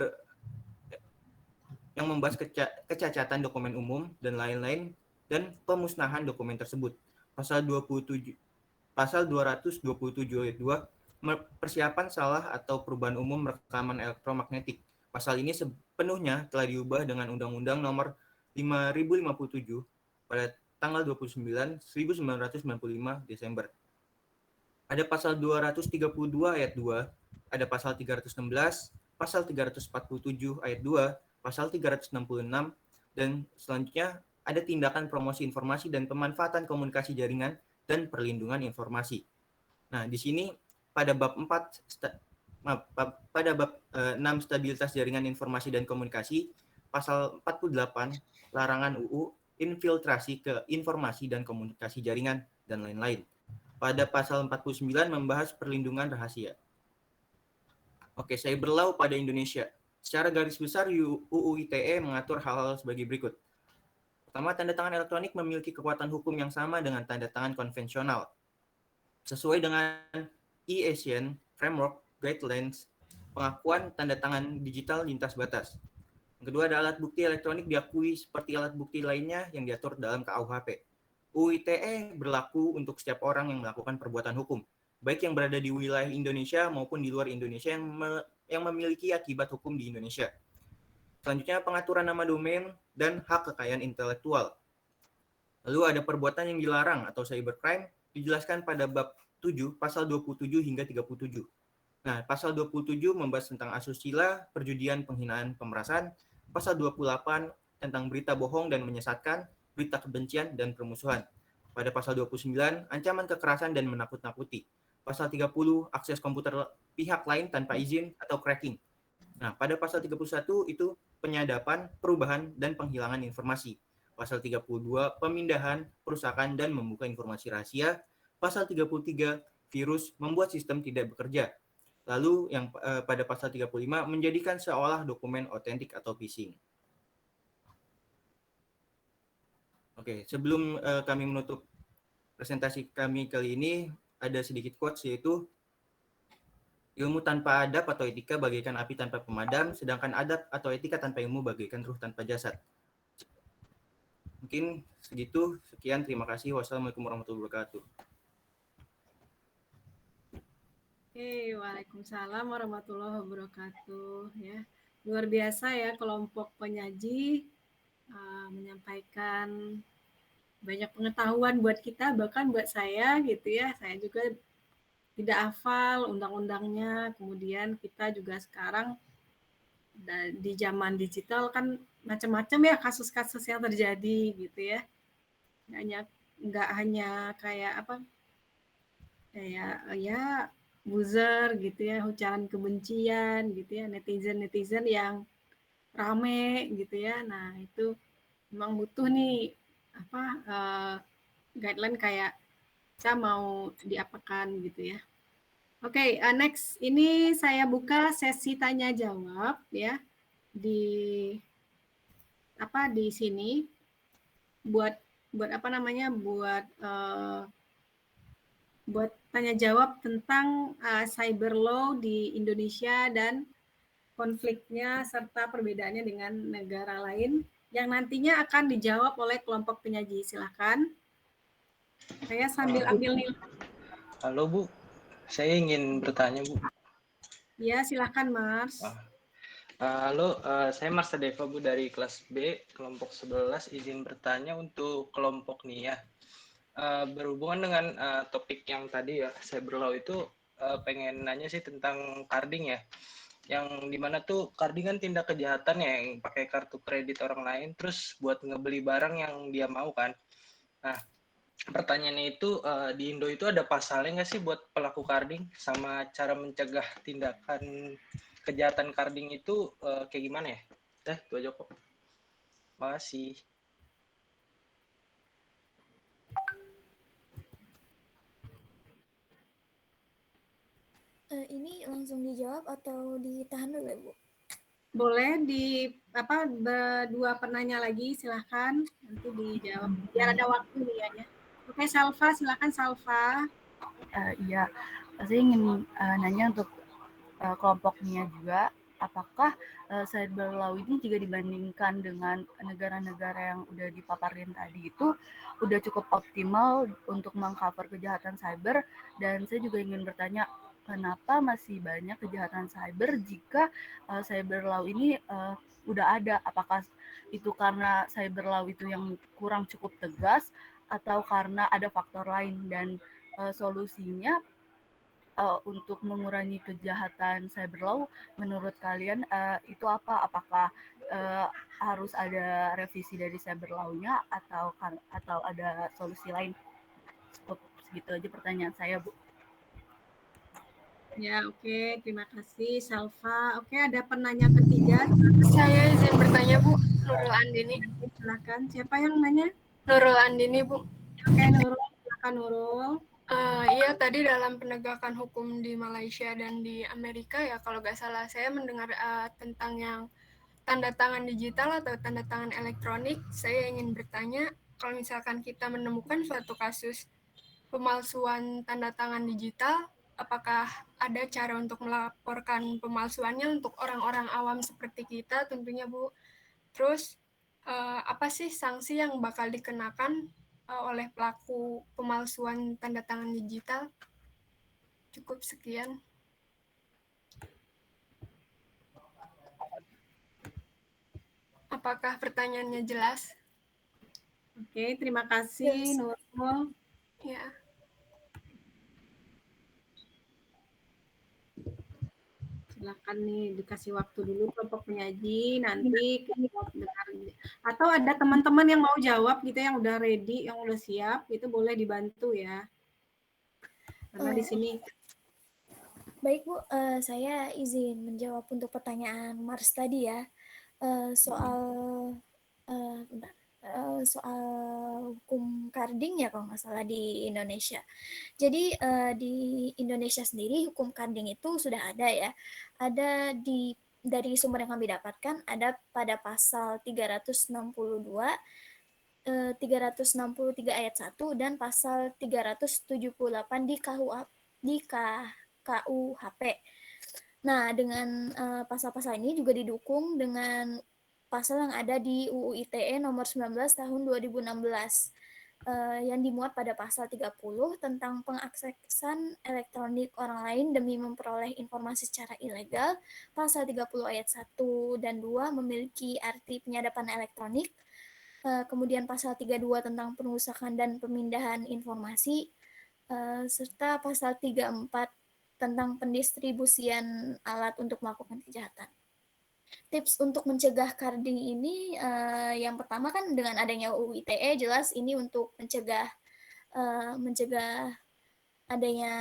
membahas kecacatan dokumen umum dan lain-lain dan pemusnahan dokumen tersebut. Pasal 227 ayat 2, persiapan salah atau perubahan umum rekaman elektromagnetik. Pasal ini sepenuhnya telah diubah dengan Undang-Undang Nomor 5057 pada tanggal 29 1995 Desember. Ada pasal 232 ayat 2, ada pasal 316, pasal 347 ayat 2, pasal 366, dan selanjutnya ada tindakan promosi informasi dan pemanfaatan komunikasi jaringan dan perlindungan informasi. Nah, di sini pada bab 6 stabilitas jaringan informasi dan komunikasi, pasal 48 larangan UU infiltrasi ke informasi dan komunikasi jaringan dan lain-lain. Pada pasal 49 membahas perlindungan rahasia. Oke, cyber law pada Indonesia. Secara garis besar UU ITE mengatur hal-hal sebagai berikut. Pertama, tanda tangan elektronik memiliki kekuatan hukum yang sama dengan tanda tangan konvensional. Sesuai dengan e-Asian Framework Guidelines, pengakuan tanda tangan digital lintas batas. Yang kedua, ada alat bukti elektronik diakui seperti alat bukti lainnya yang diatur dalam KUHP. UU ITE berlaku untuk setiap orang yang melakukan perbuatan hukum, baik yang berada di wilayah Indonesia maupun di luar Indonesia yang memiliki akibat hukum di Indonesia. Selanjutnya, pengaturan nama domain dan hak kekayaan intelektual. Lalu ada perbuatan yang dilarang atau cybercrime dijelaskan pada bab 7 pasal 27 hingga 37. Nah, pasal 27 membahas tentang asusila, perjudian, penghinaan, pemerasan. Pasal 28 tentang berita bohong dan menyesatkan, berita kebencian dan permusuhan. Pada pasal 29, ancaman kekerasan dan menakut-nakuti. Pasal 30, akses komputer pihak lain tanpa izin atau cracking. Nah, pada pasal 31 itu penyadapan, perubahan, dan penghilangan informasi. Pasal 32, pemindahan, perusakan, dan membuka informasi rahasia. Pasal 33, virus, membuat sistem tidak bekerja. Lalu yang pada pasal 35, menjadikan seolah dokumen otentik atau phishing. Oke, sebelum kami menutup presentasi kami kali ini, ada sedikit quotes, yaitu ilmu tanpa adab atau etika bagaikan api tanpa pemadam, sedangkan adab atau etika tanpa ilmu bagaikan ruh tanpa jasad. Mungkin segitu, sekian, terima kasih. Wassalamualaikum warahmatullahi wabarakatuh. Waalaikumsalam warahmatullahi wabarakatuh. Ya, luar biasa ya kelompok penyaji menyampaikan banyak pengetahuan buat kita, bahkan buat saya gitu ya. Saya juga tidak hafal undang-undangnya. Kemudian kita juga sekarang di zaman digital kan macam-macam ya kasus-kasus yang terjadi gitu ya. Nggak hanya kayak apa, kayak ya buzzer gitu ya, ucapan kebencian gitu ya, netizen yang rame gitu ya. Nah itu memang butuh nih apa guideline kayak saya mau diapakan gitu ya. Oke, next ini saya buka sesi tanya jawab ya di di sini buat apa namanya buat tanya jawab tentang cyber law di Indonesia dan konfliknya serta perbedaannya dengan negara lain yang nantinya akan dijawab oleh kelompok penyaji. Silakan. Saya sambil ambil nilai. Halo Bu, saya ingin bertanya Bu. Ya, silakan Mars. Halo, saya Mars Deva Bu dari kelas B, kelompok 11, izin bertanya untuk kelompok NIA. Berhubungan dengan topik yang tadi ya, cyber law itu pengen nanya sih tentang carding ya. Yang dimana tuh carding kan tindak kejahatan ya, yang pakai kartu kredit orang lain, terus buat ngebeli barang yang dia mau kan. Nah, pertanyaannya itu di Indo itu ada pasalnya nggak sih buat pelaku carding, sama cara mencegah tindakan kejahatan carding itu kayak gimana ya? Itu aja kok. Makasih. Ini langsung dijawab atau ditahan dulu ya Bu? Boleh berdua penanya lagi, silahkan nanti dijawab biar ada waktu nih ya. Oke, Salva, silakan Salva. Iya, saya ingin nanya untuk kelompoknya juga, apakah cyber law ini jika dibandingkan dengan negara-negara yang udah dipaparin tadi itu udah cukup optimal untuk mengcover kejahatan cyber, dan saya juga ingin bertanya kenapa masih banyak kejahatan cyber jika cyber law ini udah ada, apakah itu karena cyber law itu yang kurang cukup tegas atau karena ada faktor lain, dan solusinya untuk mengurangi kejahatan cyber law menurut kalian itu apa? Apakah harus ada revisi dari cyber law-nya atau ada solusi lain? Cukup segitu aja pertanyaan saya, Bu. Ya, oke. Terima kasih, Salva. Oke, ada penanya ketiga. Saya izin bertanya, Bu. Nurul Andini. Silakan. Siapa yang nanya? Nurul Andini, Bu. Oke, Nurul. Silakan, Nurul. Iya, tadi dalam penegakan hukum di Malaysia dan di Amerika ya, kalau nggak salah saya mendengar tentang yang tanda tangan digital atau tanda tangan elektronik. Saya ingin bertanya, kalau misalkan kita menemukan suatu kasus pemalsuan tanda tangan digital, apakah ada cara untuk melaporkan pemalsuannya untuk orang-orang awam seperti kita tentunya, Bu? Terus, apa sih sanksi yang bakal dikenakan oleh pelaku pemalsuan tanda tangan digital? Cukup sekian. Apakah pertanyaannya jelas? Oke, terima kasih, Nurul. Ya. Silakan nih dikasih waktu dulu kelompok penyaji, nanti kita dengar. Atau ada teman-teman yang mau jawab gitu, yang udah ready, yang udah siap, itu boleh dibantu ya. Karena di sini. Baik Bu, saya izin menjawab untuk pertanyaan Mars tadi ya. Soal hukum carding ya kalau nggak salah di Indonesia. Jadi di Indonesia sendiri hukum carding itu sudah ada ya. Ada dari sumber yang kami dapatkan ada pada pasal 362, 363 ayat 1 dan pasal 378 di KUHP. Nah, dengan pasal-pasal ini juga didukung dengan pasal yang ada di UU ITE nomor 19 tahun 2016 yang dimuat pada pasal 30 tentang pengaksesan elektronik orang lain demi memperoleh informasi secara ilegal. Pasal 30 ayat 1 dan 2 memiliki arti penyadapan elektronik. Kemudian pasal 32 tentang perusakan dan pemindahan informasi. serta pasal 34 tentang pendistribusian alat untuk melakukan kejahatan. Tips untuk mencegah carding ini yang pertama kan dengan adanya UU ITE jelas ini untuk mencegah adanya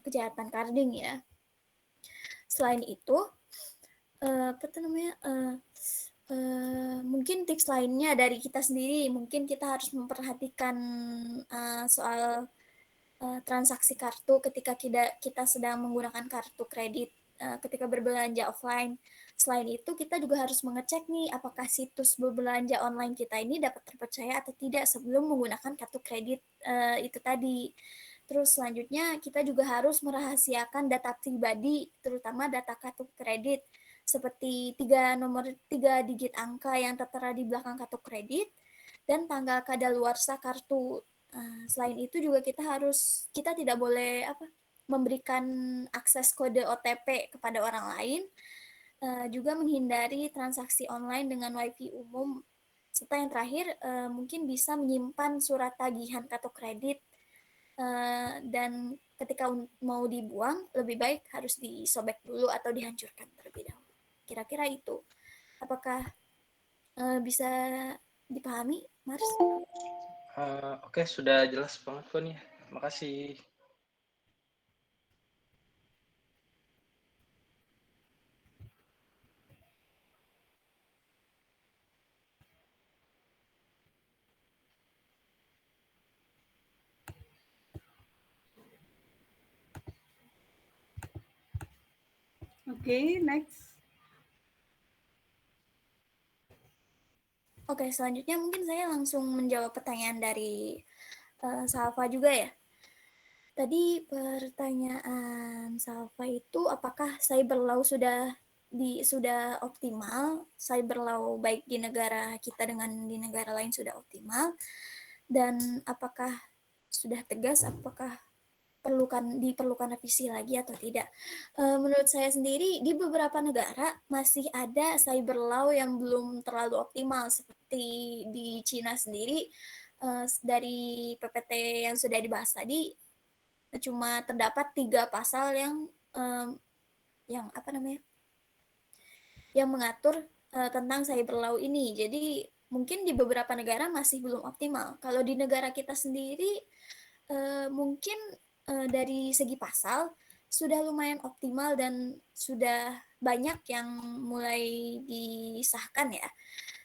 kejahatan carding ya. Selain itu mungkin tips lainnya dari kita sendiri, mungkin kita harus memperhatikan soal transaksi kartu ketika kita sedang menggunakan kartu kredit ketika berbelanja offline. Selain itu, kita juga harus mengecek nih apakah situs berbelanja online kita ini dapat terpercaya atau tidak sebelum menggunakan kartu kredit itu tadi. Terus selanjutnya kita juga harus merahasiakan data pribadi, terutama data kartu kredit, seperti 3 digit angka yang tertera di belakang kartu kredit dan tanggal kadaluarsa kartu. Selain itu juga kita tidak boleh memberikan akses kode OTP kepada orang lain, juga menghindari transaksi online dengan WiFi umum, serta yang terakhir mungkin bisa menyimpan surat tagihan kartu kredit dan ketika mau dibuang lebih baik harus disobek dulu atau dihancurkan terlebih dahulu. Kira-kira itu. Apakah bisa dipahami, Mars? Oke, sudah jelas banget kok nih. Makasih. Oke, next. Oke, selanjutnya mungkin saya langsung menjawab pertanyaan dari Salva juga ya. Tadi pertanyaan Salva itu apakah cyber law sudah optimal, cyber law baik di negara kita dengan di negara lain sudah optimal, dan apakah sudah tegas, apakah diperlukan revisi lagi atau tidak. Menurut saya sendiri di beberapa negara masih ada cyber law yang belum terlalu optimal, seperti di Cina sendiri dari PPT yang sudah dibahas tadi cuma terdapat 3 pasal yang mengatur tentang cyber law ini. Jadi mungkin di beberapa negara masih belum optimal. Kalau di negara kita sendiri mungkin dari segi pasal sudah lumayan optimal dan sudah banyak yang mulai disahkan ya.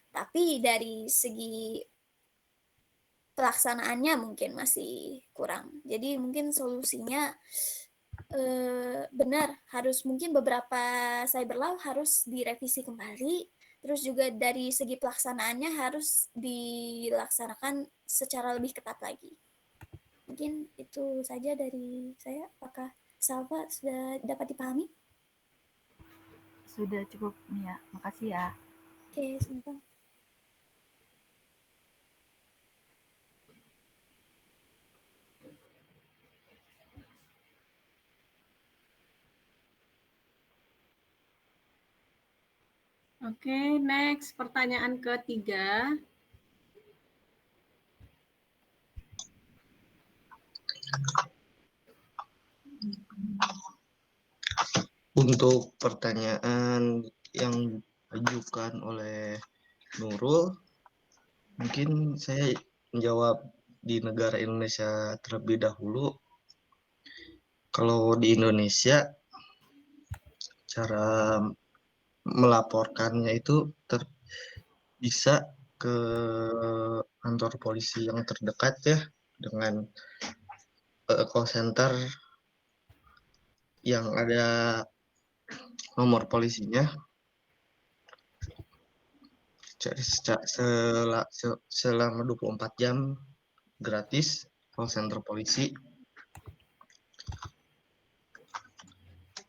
Tapi dari segi pelaksanaannya mungkin masih kurang. Jadi mungkin solusinya benar harus mungkin beberapa cyber law harus direvisi kembali. Terus juga dari segi pelaksanaannya harus dilaksanakan secara lebih ketat lagi. Mungkin itu saja dari saya. Apakah Salva sudah dapat dipahami? Sudah cukup nih ya, makasih ya. Oke, sebentar. Oke, next pertanyaan ketiga. Untuk pertanyaan yang diajukan oleh Nurul, mungkin saya menjawab di negara Indonesia terlebih dahulu. Kalau di Indonesia, cara melaporkannya itu bisa ke kantor polisi yang terdekat ya, dengan call center yang ada nomor polisinya. Jadi selama 24 jam gratis call center polisi.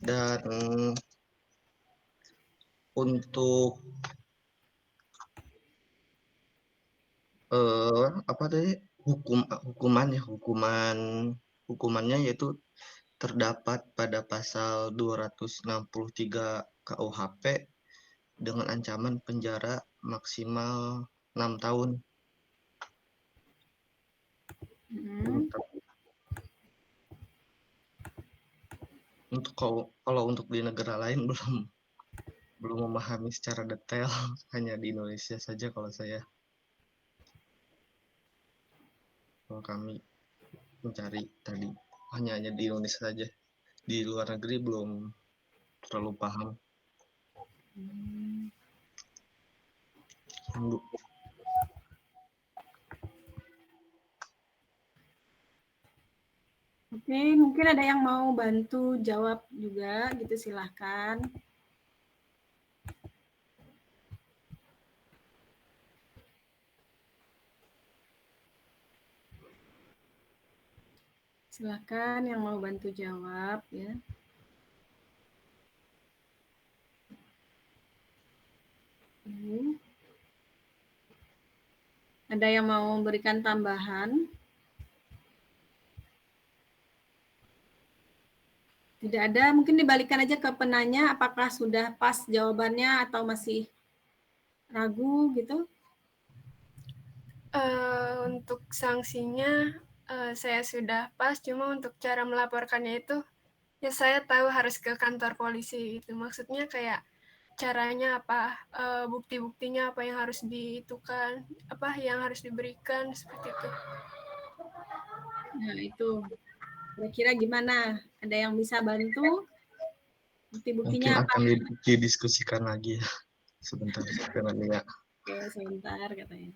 Dan untuk hukumannya yaitu terdapat pada pasal 263 KUHP dengan ancaman penjara maksimal 6 tahun. Kalau untuk di negara lain belum memahami secara detail, hanya di Indonesia saja kalau kami mencari tadi hanya di Indonesia saja, di luar negeri belum terlalu paham. Oke, mungkin ada yang mau bantu jawab juga gitu, silahkan. Silahkan yang mau bantu jawab ya. Ada yang mau memberikan tambahan? Tidak ada, mungkin dibalikan aja ke penanya apakah sudah pas jawabannya atau masih ragu gitu. Untuk sanksinya saya sudah pas, cuma untuk cara melaporkannya itu ya saya tahu harus ke kantor polisi itu. Maksudnya kayak caranya apa, bukti-buktinya apa yang harus diitukan, apa yang harus diberikan seperti itu. Nah, itu kira-kira gimana? Ada yang bisa bantu? Bukti-buktinya Mungkin apa? akan didiskusikan lagi ya, sebentar dengan Nia. Oke, sebentar katanya.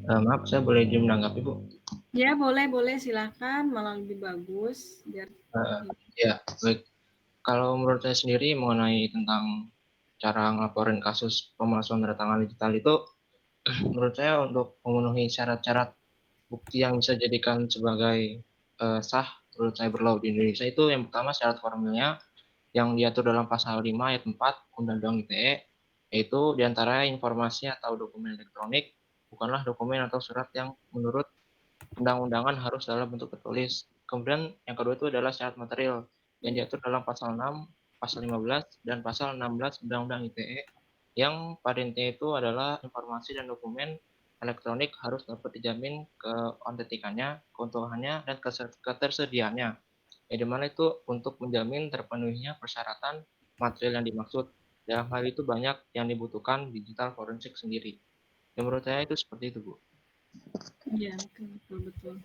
Maaf, saya boleh izin menanggapi, Bu? Ya, boleh, silahkan, malah lebih bagus. Biar Ya, baik. Kalau menurut saya sendiri mengenai tentang cara ngelaporin kasus pemalsuan tanda tangan digital itu, menurut saya untuk memenuhi syarat-syarat bukti yang bisa dijadikan sebagai sah menurut cyber law di Indonesia itu yang pertama syarat formilnya yang diatur dalam pasal 5 ayat 4 Undang-Undang ITE, yaitu diantara informasi atau dokumen elektronik bukanlah dokumen atau surat yang menurut undang-undangan harus dalam bentuk tertulis. Kemudian yang kedua itu adalah syarat material yang diatur dalam pasal 6, pasal 15, dan pasal 16 Undang-Undang ITE yang pada intinya itu adalah informasi dan dokumen elektronik harus dapat dijamin keautentikannya, keutuhannya, dan ketersediaannya. Ya, dimana itu untuk menjamin terpenuhinya persyaratan material yang dimaksud. Dalam hal itu banyak yang dibutuhkan digital forensik sendiri. Ya, menurut saya itu seperti itu, Bu. iya, betul.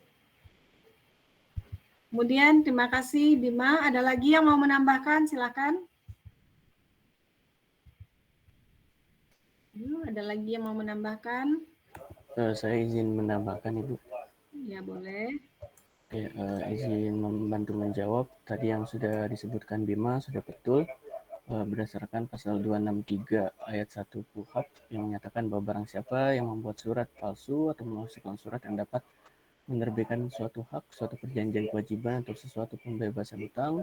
Kemudian terima kasih Bima. Ada lagi yang mau menambahkan? Silakan. Ada lagi yang mau menambahkan? Saya izin menambahkan, Ibu. Ya, boleh. Ya, izin membantu menjawab. Tadi yang sudah disebutkan Bima sudah betul. Berdasarkan pasal 263 ayat 1 KUHP yang menyatakan bahwa barang siapa yang membuat surat palsu atau memalsukan surat yang dapat menerbitkan suatu hak, suatu perjanjian kewajiban atau sesuatu pembebasan utang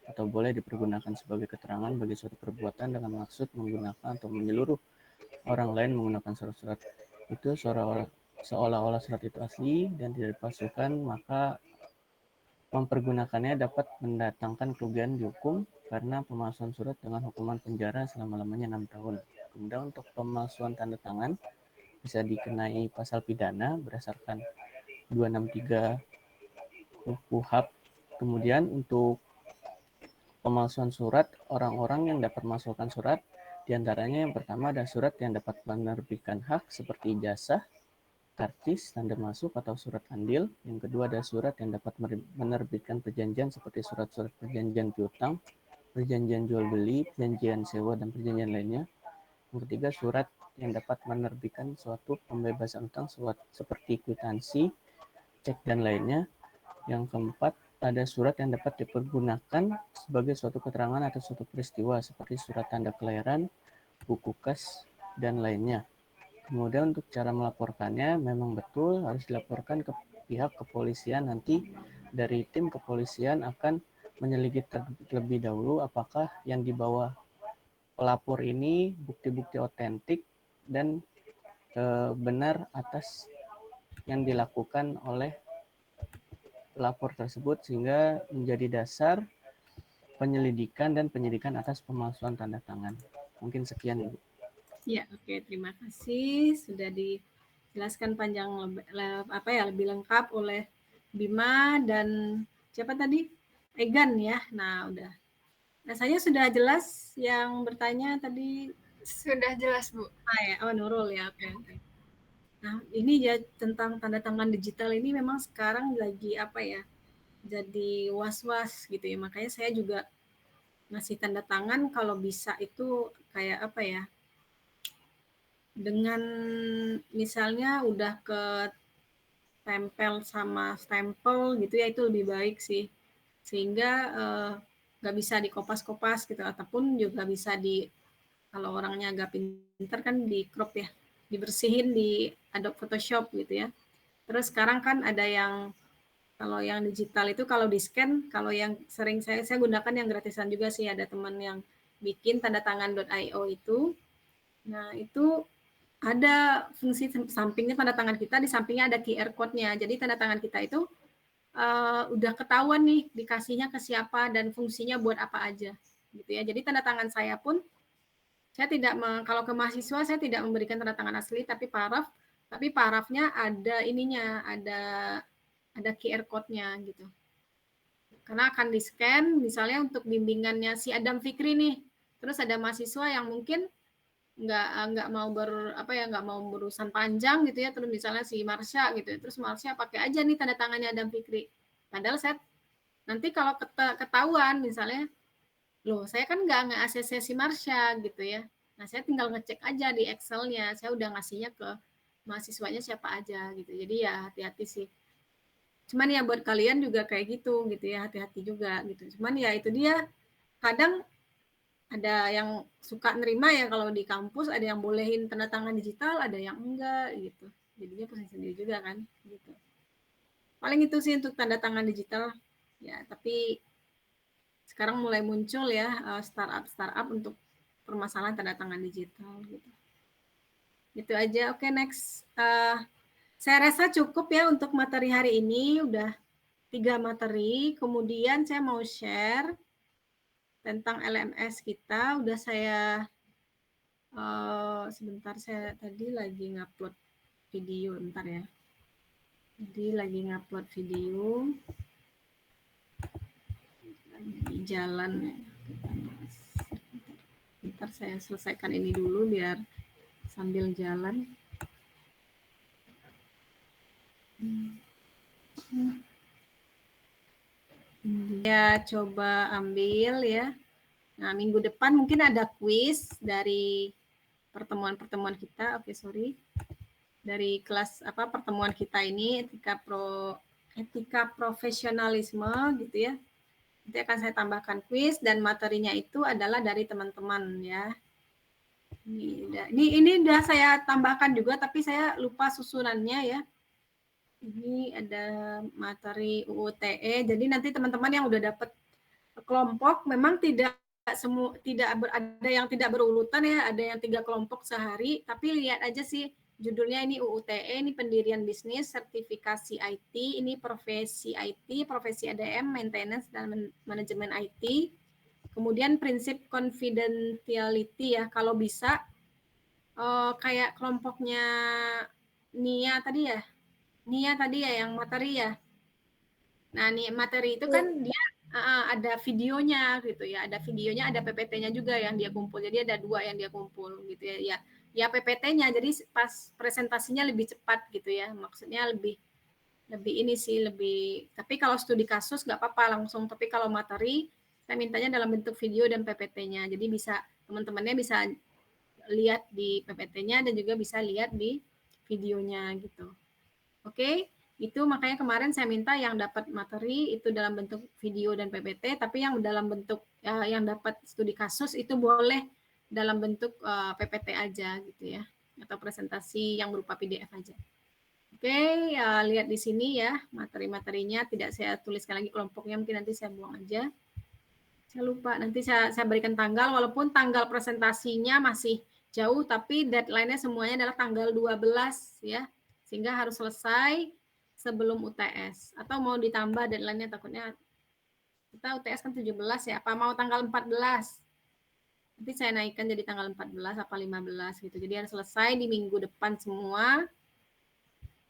atau boleh dipergunakan sebagai keterangan bagi suatu perbuatan dengan maksud menggunakan atau menyeluruh orang lain menggunakan surat-surat itu seolah-olah surat itu asli dan tidak dipalsukan, maka mempergunakannya dapat mendatangkan kerugian dihukum karena pemalsuan surat dengan hukuman penjara selama-lamanya 6 tahun. Kemudian untuk pemalsuan tanda tangan bisa dikenai pasal pidana berdasarkan 263 KUHP Kemudian untuk pemalsuan surat, orang-orang yang dapat memalsukan surat, diantaranya yang pertama ada surat yang dapat menerbitkan hak seperti ijazah, karcis, tanda masuk atau surat andil. Yang kedua ada surat yang dapat menerbitkan perjanjian seperti surat-surat perjanjian piutang, perjanjian jual beli, perjanjian sewa, dan perjanjian lainnya. Yang ketiga surat yang dapat menerbitkan suatu pembebasan utang seperti kwitansi, cek, dan lainnya. Yang keempat, ada surat yang dapat dipergunakan sebagai suatu keterangan atas suatu peristiwa seperti surat tanda kelahiran, buku kas, dan lainnya. Kemudian untuk cara melaporkannya memang betul harus dilaporkan ke pihak kepolisian. Nanti dari tim kepolisian akan menyelidiki terlebih dahulu apakah yang dibawa pelapor ini bukti-bukti otentik dan benar atas yang dilakukan oleh pelapor tersebut, sehingga menjadi dasar penyelidikan dan penyidikan atas pemalsuan tanda tangan. Mungkin sekian, Ibu. Ya, oke, terima kasih sudah dijelaskan panjang lebih lengkap oleh Bima dan siapa tadi? Egan ya. Nah, udah. Rasanya sudah jelas yang bertanya tadi. Sudah jelas, Bu. Oh, Nurul ya. Oke. Nah, ini ya tentang tanda tangan digital ini memang sekarang lagi jadi was-was gitu ya. Makanya saya juga ngasih tanda tangan kalau bisa itu kayak dengan misalnya udah ke tempel sama stempel gitu ya, itu lebih baik sih. Sehingga nggak bisa dikopas-kopas gitu, ataupun juga bisa kalau orangnya agak pintar kan di crop ya, dibersihin di Adobe Photoshop gitu ya. Terus sekarang kan ada yang kalau yang digital itu kalau di scan, kalau yang sering saya gunakan yang gratisan juga sih, ada teman yang bikin tanda tangan.io itu. Nah, itu ada fungsi sampingnya tanda tangan kita, di sampingnya ada QR code-nya. Jadi tanda tangan kita itu udah ketahuan nih dikasihnya ke siapa dan fungsinya buat apa aja gitu ya. Jadi tanda tangan saya pun saya tidak kalau ke mahasiswa saya tidak memberikan tanda tangan asli tapi parafnya ada ininya, ada QR code-nya gitu. Karena akan di-scan misalnya untuk bimbingannya si Adam Fikri nih. Terus ada mahasiswa yang mungkin nggak mau nggak mau berurusan panjang gitu ya, terus misalnya si Marsha gitu ya, terus Marsha pakai aja nih tanda tangannya Adam Fikri. Padahal saya nanti kalau ketahuan misalnya, loh saya kan nggak nge-ACC si Marsha gitu ya. Nah saya tinggal ngecek aja di Excel-nya, saya udah ngasihnya ke mahasiswanya siapa aja gitu. Jadi ya hati-hati sih. Cuman ya buat kalian juga kayak gitu ya, hati-hati juga gitu. Cuman ya itu dia, kadang ada yang suka nerima ya kalau di kampus, ada yang bolehin tanda tangan digital, ada yang enggak gitu. Jadinya pusing sendiri juga kan gitu. Paling itu sih untuk tanda tangan digital. Ya, tapi sekarang mulai muncul ya startup untuk permasalahan tanda tangan digital gitu. Itu aja. Oke, next. Saya rasa cukup ya untuk materi hari ini, udah 3 materi. Kemudian saya mau share tentang LMS kita. Udah saya sebentar, saya tadi lagi ngupload video, bentar ya. Jadi lagi ngupload video di jalan ya. Bentar saya selesaikan ini dulu biar sambil jalan. Ya, coba ambil ya. Nah, minggu depan mungkin ada quiz dari pertemuan-pertemuan kita. Oke, sorry. Dari kelas pertemuan kita ini etika profesionalisme gitu ya. Nanti akan saya tambahkan quiz dan materinya itu adalah dari teman-teman ya. Ini udah saya tambahkan juga tapi saya lupa susunannya ya. Ini ada materi UU TE. Jadi nanti teman-teman yang udah dapat kelompok memang tidak ada yang tidak berurutan ya, ada yang 3 kelompok sehari, tapi lihat aja sih judulnya ini UU TE, ini pendirian bisnis, sertifikasi IT, ini profesi IT, profesi ADM, maintenance dan manajemen IT. Kemudian prinsip confidentiality ya, kalau bisa kayak kelompoknya Nia tadi ya yang materi ya. Nah, nih materi itu kan dia ada videonya gitu ya, ada videonya, ada PPT-nya juga yang dia kumpul. Jadi ada 2 yang dia kumpul gitu ya. Ya PPT-nya, jadi pas presentasinya lebih cepat gitu ya. Maksudnya lebih ini sih, tapi kalau studi kasus nggak apa-apa langsung, tapi kalau materi saya mintanya dalam bentuk video dan PPT-nya. Jadi bisa teman-temannya bisa lihat di PPT-nya dan juga bisa lihat di videonya gitu. Oke, itu makanya kemarin saya minta yang dapat materi itu dalam bentuk video dan PPT, tapi yang dalam bentuk yang dapat studi kasus itu boleh dalam bentuk PPT aja gitu ya, atau presentasi yang berupa PDF aja. Oke, lihat di sini ya materi-materinya, tidak saya tuliskan lagi kelompoknya, mungkin nanti saya buang aja. Saya lupa, nanti saya berikan tanggal, walaupun tanggal presentasinya masih jauh, tapi deadline-nya semuanya adalah tanggal 12 ya, sehingga harus selesai sebelum UTS. Atau mau ditambah deadline-nya, takutnya kita UTS kan 17 ya, apa mau tanggal 14? Nanti saya naikkan jadi tanggal 14 apa 15 gitu. Jadi harus selesai di minggu depan semua.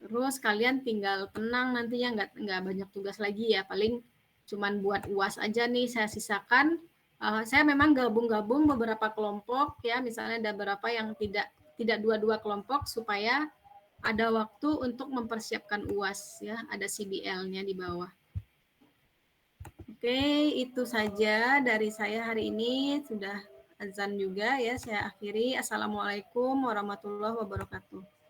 Terus kalian tinggal tenang, nantinya nggak banyak tugas lagi ya, paling cuman buat UAS aja nih saya sisakan. Saya memang gabung-gabung beberapa kelompok ya, misalnya ada beberapa yang tidak dua-dua kelompok supaya ada waktu untuk mempersiapkan UAS ya, ada CBL-nya di bawah. Oke, itu saja dari saya hari ini, sudah azan juga ya, saya akhiri. Assalamualaikum warahmatullahi wabarakatuh.